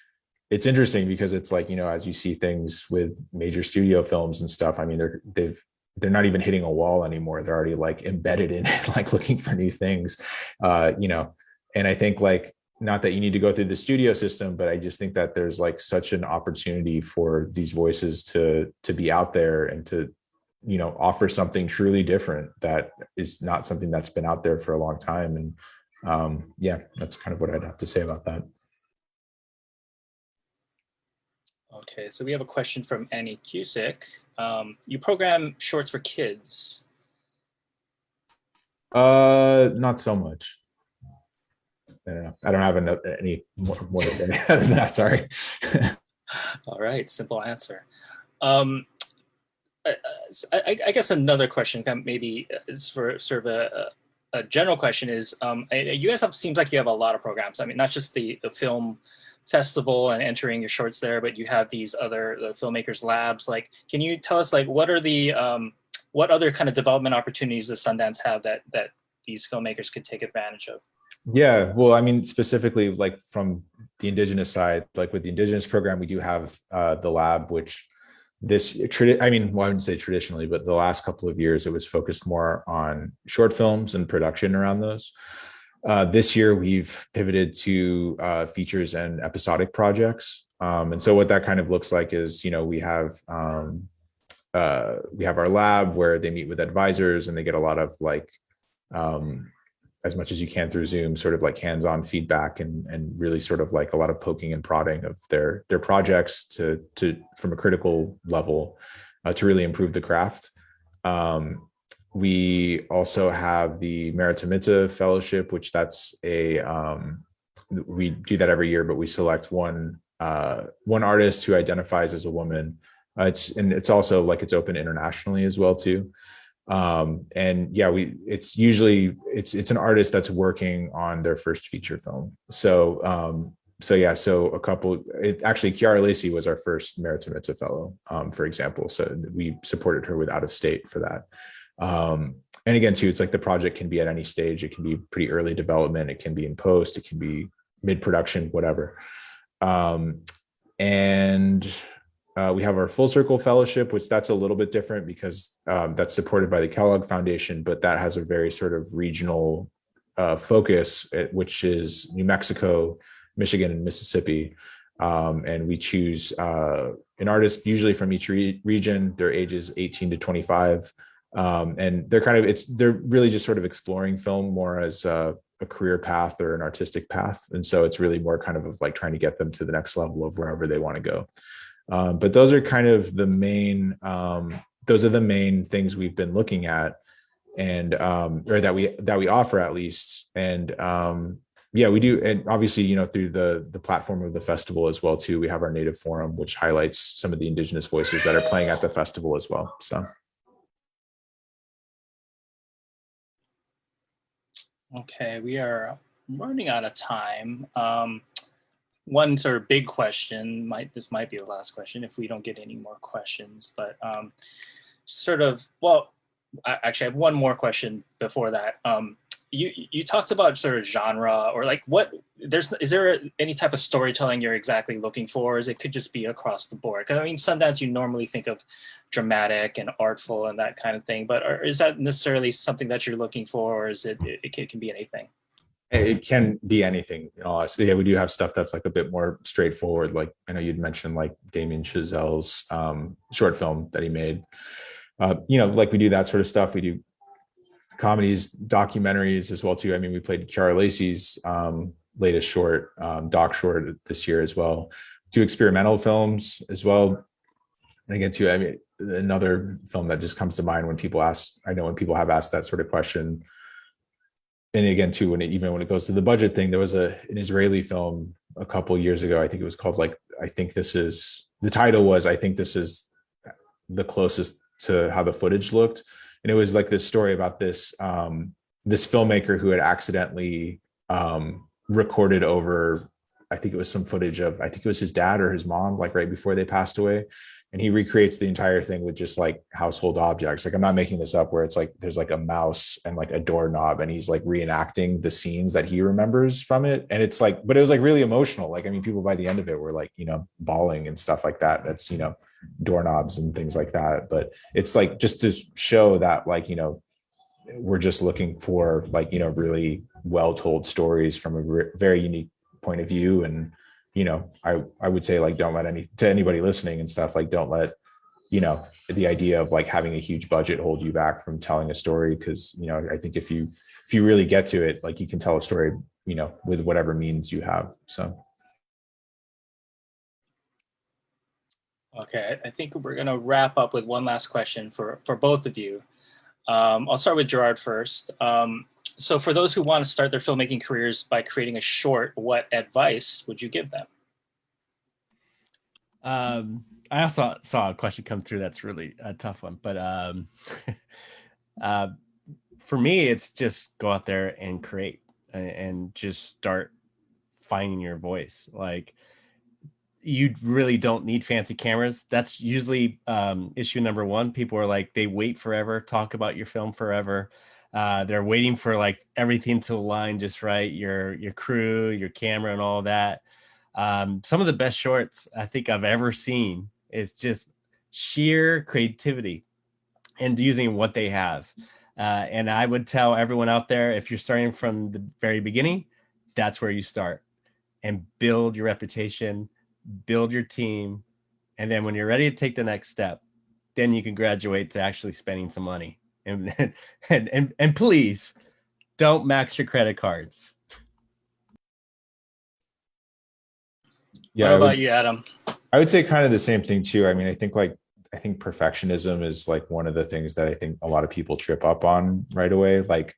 it's interesting because it's like, you know, as you see things with major studio films and stuff, I mean, they're not even hitting a wall anymore. They're already like embedded in it, like looking for new things, you know. And I think like, not that you need to go through the studio system, but I just think that there's like such an opportunity for these voices to be out there and to, you know, offer something truly different that is not something that's been out there for a long time. And yeah, that's kind of what I'd have to say about that. Okay, so we have a question from Annie Cusick. You program shorts for kids. Not so much. I don't have any more to say than that. Sorry. All right, simple answer. I guess another question, kind of maybe is for sort of a general question is, you guys seems like you have a lot of programs. I mean, not just the film festival and entering your shorts there, but you have these other the filmmakers labs. Like, can you tell us like what are the what other kind of development opportunities does Sundance have that these filmmakers could take advantage of? Yeah, well, I mean, specifically like from the Indigenous side, like with the Indigenous program, we do have the lab, which I wouldn't say traditionally, but the last couple of years, it was focused more on short films and production around those. This year, we've pivoted to features and episodic projects. And so what that kind of looks like is, we have our lab where they meet with advisors and they get a lot of like, as much as you can through Zoom, sort of like hands-on feedback and really sort of like a lot of poking and prodding of their projects to from a critical level to really improve the craft. We also have the Meritamita Fellowship, which that's we do that every year, but we select one artist who identifies as a woman. It's also like it's open internationally as well too. And yeah, it's usually an artist that's working on their first feature film. So actually Kiara Lacey was our first Meritamita fellow, for example. So we supported her with Out of State for that. And again, too, it's like the project can be at any stage. It can be pretty early development. It can be in post. It can be mid-production, whatever. We have our Full Circle Fellowship, which that's a little bit different because that's supported by the Kellogg Foundation, but that has a very sort of regional focus, which is New Mexico, Michigan, and Mississippi. And we choose an artist usually from each region. Their ages 18 to 25. And they're really just sort of exploring film more as a career path or an artistic path. And so it's really more kind of like trying to get them to the next level of wherever they want to go. But those are kind of the main things we've been looking at and or that we offer at least. And yeah, we do. And obviously, through the platform of the festival as well too, we have our Native Forum, which highlights some of the Indigenous voices that are playing at the festival as well. So. Okay, we are running out of time. One sort of big question, this might be the last question if we don't get any more questions, but actually I have one more question before that. You talked about sort of genre or like is there any type of storytelling you're exactly looking for, or is it could just be across the board? Because I mean, Sundance, you normally think of dramatic and artful and that kind of thing, but is that necessarily something that you're looking for, or is it can be anything? It can be anything, in all honesty. Yeah, we do have stuff that's like a bit more straightforward. Like I know you'd mentioned like Damien Chazelle's short film that he made. Like we do that sort of stuff. We do comedies, documentaries as well too. I mean, we played Kiara Lacey's latest short, doc short this year as well. Do experimental films as well. And again, too, I mean, another film that just comes to mind when people have asked that sort of question. And again, too, when it goes to the budget thing, there was an Israeli film a couple of years ago. I think it was called the title was, I think this is the closest to how the footage looked. And it was like this story about this filmmaker who had accidentally recorded over, I think it was some footage of, I think it was his dad or his mom, like right before they passed away. And he recreates the entire thing with just like household objects. Like I'm not making this up, where it's like there's like a mouse and like a doorknob, and he's like reenacting the scenes that he remembers from it. And it's like, but it was like really emotional. Like, I mean, people by the end of it were like, bawling and stuff like that. That's, doorknobs and things like that. But it's like just to show that like, we're just looking for like, really well told stories from a very unique point of view. And I would say like, don't let anybody listening and stuff, like don't let, the idea of like having a huge budget hold you back from telling a story. Cause, I think if you really get to it, like you can tell a story, with whatever means you have. So. Okay, I think we're gonna wrap up with one last question for both of you. I'll start with Gerard first. So for those who want to start their filmmaking careers by creating a short, what advice would you give them? I also saw a question come through that's really a tough one, but for me, it's just go out there and create and just start finding your voice. Like, you really don't need fancy cameras. That's usually issue number one. People are like, they wait forever, talk about your film forever. They're waiting for like everything to align just right, your crew, your camera, and all that. Some of the best shorts I think I've ever seen is just sheer creativity and using what they have. And I would tell everyone out there, if you're starting from the very beginning, that's where you start, and build your reputation, build your team. And then when you're ready to take the next step, then you can graduate to actually spending some money. And please don't max your credit cards. What about you, Adam? I would say kind of the same thing too. I mean, I think perfectionism is like one of the things that I think a lot of people trip up on right away. Like,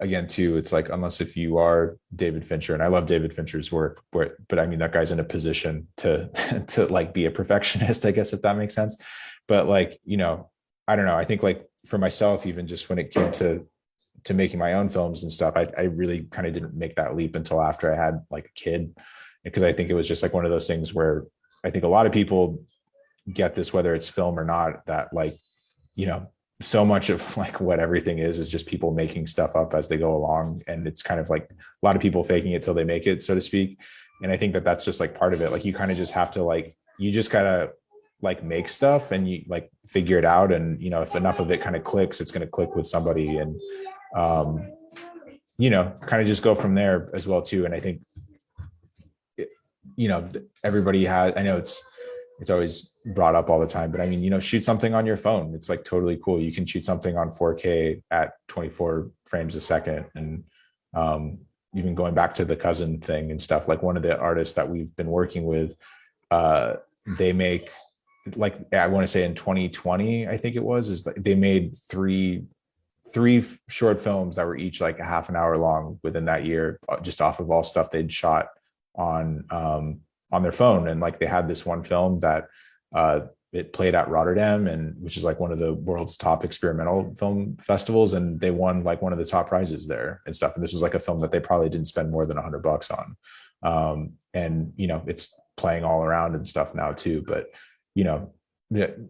again, too, it's like, unless if you are David Fincher, and I love David Fincher's work, but I mean, that guy's in a position to like be a perfectionist, I guess, if that makes sense. But like, you know, I don't know. I think like for myself, even just when it came to making my own films and stuff, I really kind of didn't make that leap until after I had like a kid, because I think it was just like one of those things where I think a lot of people get this, whether it's film or not, that like, you know, so much of like what everything is just people making stuff up as they go along. And it's kind of like a lot of people faking it till they make it, so to speak. And I think that that's just like part of it. Like, you kind of just have to like, you just gotta like make stuff and you like figure it out. And, you know, if enough of it kind of clicks, it's going to click with somebody, and, you know, kind of just go from there as well too. And I think, you know, everybody has, I know it's always brought up all the time, but I mean, you know, shoot something on your phone. It's like totally cool. You can shoot something on 4K at 24 frames a second. And even going back to the cousin thing and stuff, like one of the artists that we've been working with, they make, like, I want to say in 2020, I think it was, is like they made three short films that were each like a half an hour long within that year, just off of all stuff they'd shot on their phone. And like, they had this one film that it played at Rotterdam, and which is like one of the world's top experimental film festivals, and they won like one of the top prizes there and stuff. And this was like a film that they probably didn't spend more than $100 on. And, you know, it's playing all around and stuff now too. But, you know,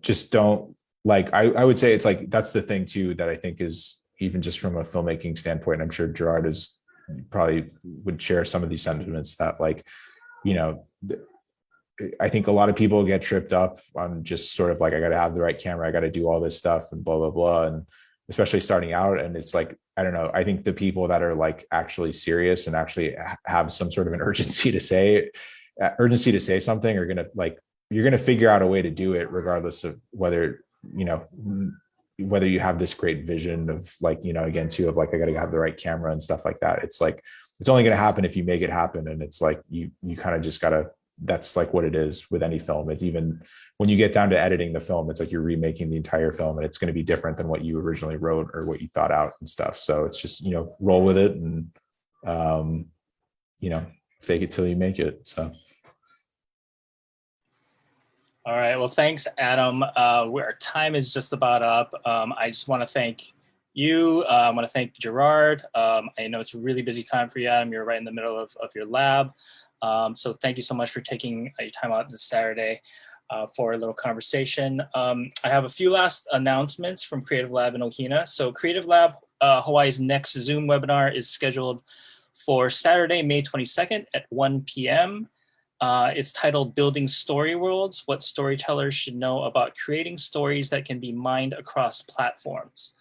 just don't, like, I would say it's like, that's the thing too, that I think is, even just from a filmmaking standpoint, I'm sure Gerard is probably would share some of these sentiments, that like, you know, I think a lot of people get tripped up on just sort of like, I got to have the right camera, I got to do all this stuff and blah, blah, blah. And especially starting out. And it's like, I don't know, I think the people that are like actually serious and actually have some sort of an urgency to say something are going to, like, you're going to figure out a way to do it regardless of whether, you know, whether you have this great vision of like, you know, again, too, of like, I got to have the right camera and stuff like that. It's like, it's only going to happen if you make it happen. And it's like, you kind of just got to, that's like what it is with any film. It's even when you get down to editing the film, it's like you're remaking the entire film, and it's going to be different than what you originally wrote or what you thought out and stuff. So it's just, you know, roll with it and, you know, fake it till you make it. So. All right. Well, thanks, Adam. Our time is just about up. I just want to thank you. I want to thank Gerard. I know it's a really busy time for you, Adam. You're right in the middle of your lab. So thank you so much for taking your time out this Saturday for a little conversation. I have a few last announcements from Creative Lab in Ohina. So Creative Lab Hawaii's next Zoom webinar is scheduled for Saturday, May 22nd at 1 p.m. It's titled Building Story Worlds, What Storytellers Should Know About Creating Stories That Can Be Mined Across Platforms.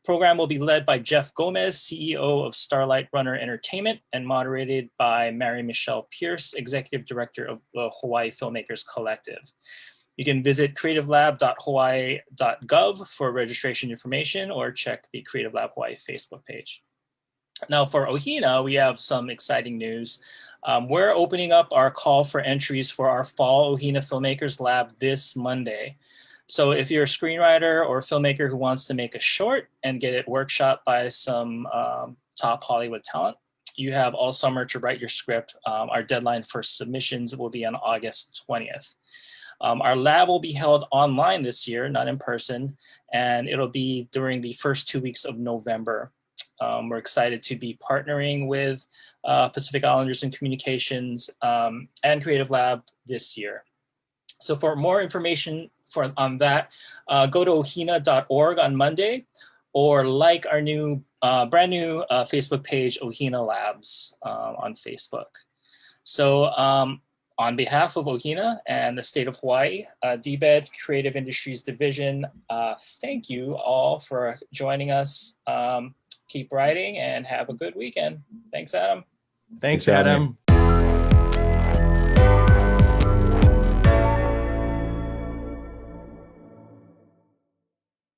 The program will be led by Jeff Gomez, CEO of Starlight Runner Entertainment, and moderated by Mary Michelle Pierce, Executive Director of the Hawaii Filmmakers Collective. You can visit creativelab.hawaii.gov for registration information, or check the Creative Lab Hawaii Facebook page. Now for Ohina, we have some exciting news. We're opening up our call for entries for our Fall Ohina Filmmakers Lab this Monday. So if you're a screenwriter or a filmmaker who wants to make a short and get it workshopped by some top Hollywood talent, you have all summer to write your script. Our deadline for submissions will be on August 20th. Our lab will be held online this year, not in person, and it'll be during the first 2 weeks of November. We're excited to be partnering with Pacific Islanders in Communications and Creative Lab this year. So for more information on that, go to ohina.org on Monday, or like our new brand new Facebook page, Ohina Labs, on Facebook. So on behalf of Ohina and the state of Hawaii, DBED Creative Industries Division, thank you all for joining us. Keep writing and have a good weekend. Thanks, Adam. Thanks, Thanks, Adam. Adam.